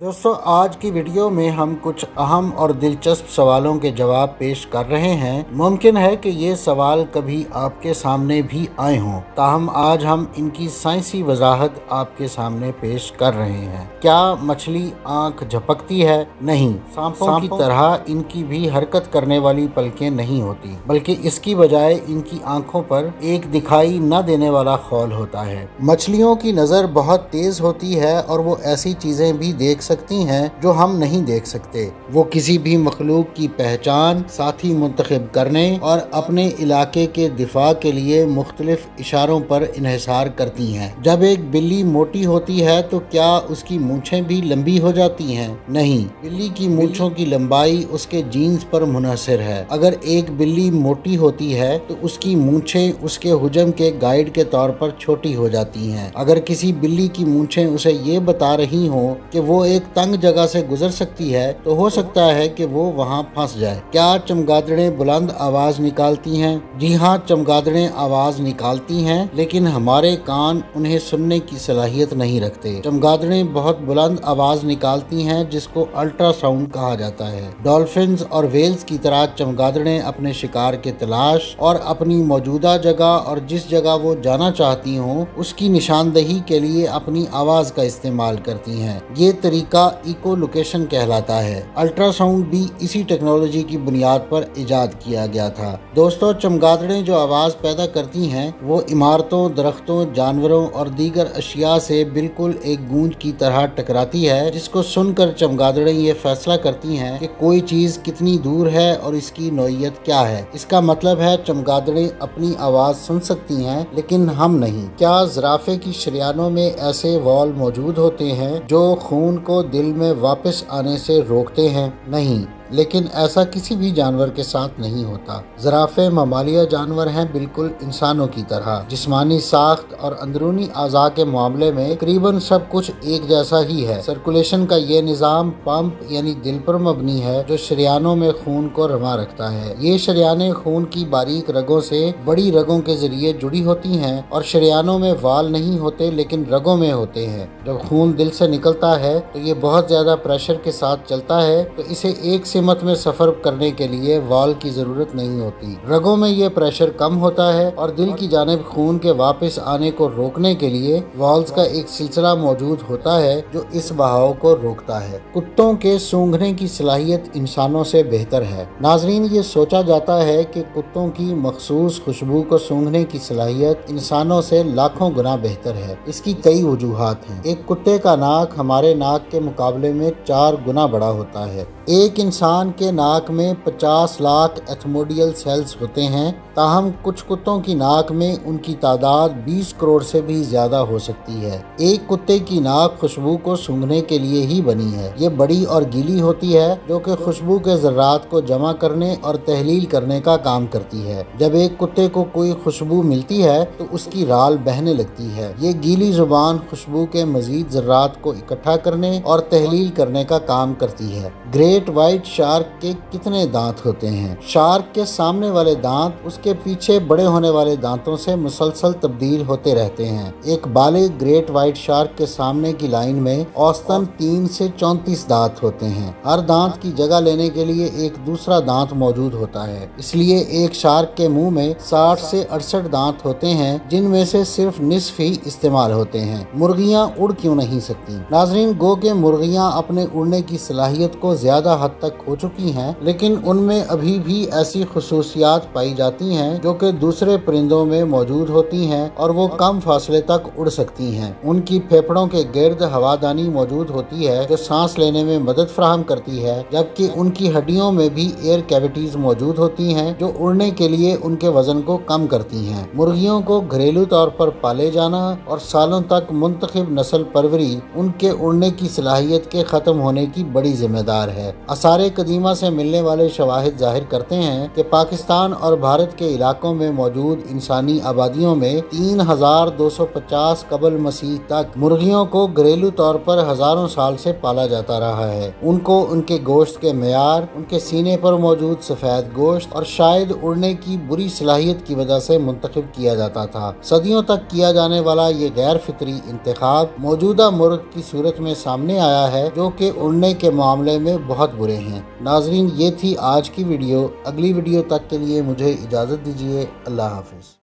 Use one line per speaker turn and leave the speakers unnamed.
दोस्तों, आज की वीडियो में हम कुछ अहम और दिलचस्प सवालों के जवाब पेश कर रहे हैं। मुमकिन है कि ये सवाल कभी आपके सामने भी आए हों, ताहम आज हम इनकी साइंसी वजाहत आपके सामने पेश कर रहे हैं। क्या मछली आंख झपकती है? नहीं, सांपों की तरह इनकी भी हरकत करने वाली पलकें नहीं होती, बल्कि इसकी बजाय इनकी आंखों पर एक दिखाई न देने वाला खौल होता है। मछलियों की नज़र बहुत तेज होती है और वो ऐसी चीज़ें भी देख सकती हैं जो हम नहीं देख सकते। वो किसी भी मखलूक की पहचान, साथी मुंतखब करने और अपने इलाके के दिफा के लिए मुख्तलिफ इशारों पर इन्हिसार करती हैं। जब एक बिल्ली मोटी होती है तो क्या उसकी मूंछें भी लंबी हो जाती हैं? नहीं, बिल्ली की मूंछों की लंबाई उसके जीन्स पर मुनहसर है। अगर एक बिल्ली मोटी होती है तो उसकी मूंछें उसके हुजम के गाइड के तौर पर छोटी हो जाती हैं। अगर किसी बिल्ली की मूंछें उसे ये बता रही हों कि वो एक तंग जगह से गुजर सकती है तो हो सकता है कि वो वहां फंस जाए। क्या चमगादड़ें बुलंद आवाज निकालती हैं? जी हाँ, चमगादड़ें आवाज निकालती हैं, लेकिन हमारे कान उन्हें सुनने की सलाहियत नहीं रखते। चमगादड़ें बहुत बुलंद आवाज निकालती हैं, जिसको अल्ट्रासाउंड कहा जाता है। डॉल्फिन्स और वेल्स की तरह चमगादड़ें अपने शिकार के तलाश और अपनी मौजूदा जगह और जिस जगह वो जाना चाहती हों उसकी निशानदही के लिए अपनी आवाज का इस्तेमाल करती हैं। ये तरीका इको लोकेशन कहलाता है। अल्ट्रासाउंड भी इसी टेक्नोलॉजी की बुनियाद पर इजाद किया गया था। दोस्तों, चमगादड़ें जो आवाज पैदा करती हैं वो इमारतों, दरख्तों, जानवरों और दीगर अशिया से बिल्कुल एक गूंज की तरह टकराती है, जिसको सुनकर चमगादड़ें ये फैसला करती हैं कि कोई चीज कितनी दूर है और इसकी नौइयत क्या है। इसका मतलब है चमगादड़ें अपनी आवाज सुन सकती हैं, लेकिन हम नहीं। क्या ज़राफ़े की शरियानों में ऐसे वॉल्व मौजूद होते हैं जो खून को दिल में वापस आने से रोकते हैं? नहीं, लेकिन ऐसा किसी भी जानवर के साथ नहीं होता। ज़राफ़े ममालिया जानवर हैं, बिल्कुल इंसानों की तरह। जिस्मानी साख्त और अंदरूनी आज़ा के मामले में तकरीबन सब कुछ एक जैसा ही है। सर्कुलेशन का ये निज़ाम पंप यानी दिल पर मबनी है, जो शरियानों में खून को रमा रखता है। ये शरियानें खून की बारीक रगों से बड़ी रगों के जरिए जुड़ी होती हैं और शरियानों में वाल नहीं होते, लेकिन रगों में होते हैं। जब खून दिल से निकलता है तो ये बहुत ज़्यादा प्रेशर के साथ चलता है, तो इसे एक सिमत में सफर करने के लिए वाल्व की जरूरत नहीं होती। रगों में ये प्रेशर कम होता है और दिल की जानिब खून के वापस आने को रोकने के लिए वाल्व्स का एक सिलसिला मौजूद होता है जो इस बहाव को रोकता है। कुत्तों के सूंघने की सलाहियत इंसानों से बेहतर है। नाजरीन, ये सोचा जाता है कि कुत्तों की मखसूस खुशबू को सूंघने की सलाहियत इंसानों से लाखों गुना बेहतर है। इसकी कई वजूहात हैं। एक कुत्ते का नाक हमारे नाक के मुकाबले में 4 गुना बड़ा होता है। एक इंसान के नाक में 50 लाख एथमोडियल सेल्स होते हैं, ताहम कुछ कुत्तों की नाक में उनकी तादाद 20 करोड़ से भी ज्यादा हो सकती है। एक कुत्ते की नाक खुशबू को सूंघने के लिए ही बनी है। ये बड़ी और गीली होती है, जो कि खुशबू के ज़र्रात को जमा करने और तहलील करने का काम करती है। जब एक कुत्ते को कोई खुशबू मिलती है तो उसकी राल बहने लगती है। ये गीली जुबान खुशबू के मजीद ज़र्रात को इकट्ठा करने और तहलील करने का काम करती है। ग्रेट व्हाइट शार्क के कितने दांत होते हैं? शार्क के सामने वाले दांत उसके पीछे बड़े होने वाले दांतों से मुसलसल तब्दील होते रहते हैं। एक बालिग ग्रेट व्हाइट शार्क के सामने की लाइन में औसतन 3 से 34 दांत होते हैं। हर दांत की जगह लेने के लिए एक दूसरा दांत मौजूद होता है। इसलिए एक शार्क के मुंह में 60 से 68 दांत होते हैं, जिनमें से सिर्फ निस्फ ही इस्तेमाल होते हैं। मुर्गियां उड़ क्यों नहीं सकती? नाजरीन, गो के मुर्गियां अपने उड़ने की सलाहियत को ज्यादा हद तक खो चुकी हैं, लेकिन उनमें अभी भी ऐसी खुसूसियात पाई जाती हैं जो कि दूसरे परिंदों में मौजूद होती हैं और वो कम फासले तक उड़ सकती हैं। उनकी फेफड़ों के गिर्द हवादानी मौजूद होती है जो सांस लेने में मदद फराहम करती है, जबकि उनकी हड्डियों में भी एयर कैविटीज मौजूद होती हैं जो उड़ने के लिए उनके वजन को कम करती हैं। मुर्गियों को घरेलू तौर पर पाले जाना और सालों तक मुंतखब नस्ल परवरी उनके उड़ने की सलाहियत के खत्म होने की बड़ी जिम्मेदार है। आसारे قدیمہ سے ملنے والے شواہد ظاہر کرتے ہیں کہ پاکستان اور بھارت کے علاقوں میں موجود انسانی آبادیوں میں 3250 قبل مسیح تک مرغیوں کو گھریلو طور پر ہزاروں سال سے پالا جاتا رہا ہے۔ ان کو ان کے گوشت کے معیار، ان کے سینے پر موجود سفید گوشت اور شاید اڑنے کی بری صلاحیت کی وجہ سے منتخب کیا جاتا تھا۔ صدیوں تک کیا جانے والا یہ غیر فطری انتخاب موجودہ مرغ کی صورت میں سامنے آیا ہے جو کہ اڑنے کے معاملے میں بہت برے ہیں۔ ناظرین، یہ تھی آج کی ویڈیو۔ اگلی ویڈیو تک کے لیے مجھے اجازت دیجیے۔ اللہ حافظ۔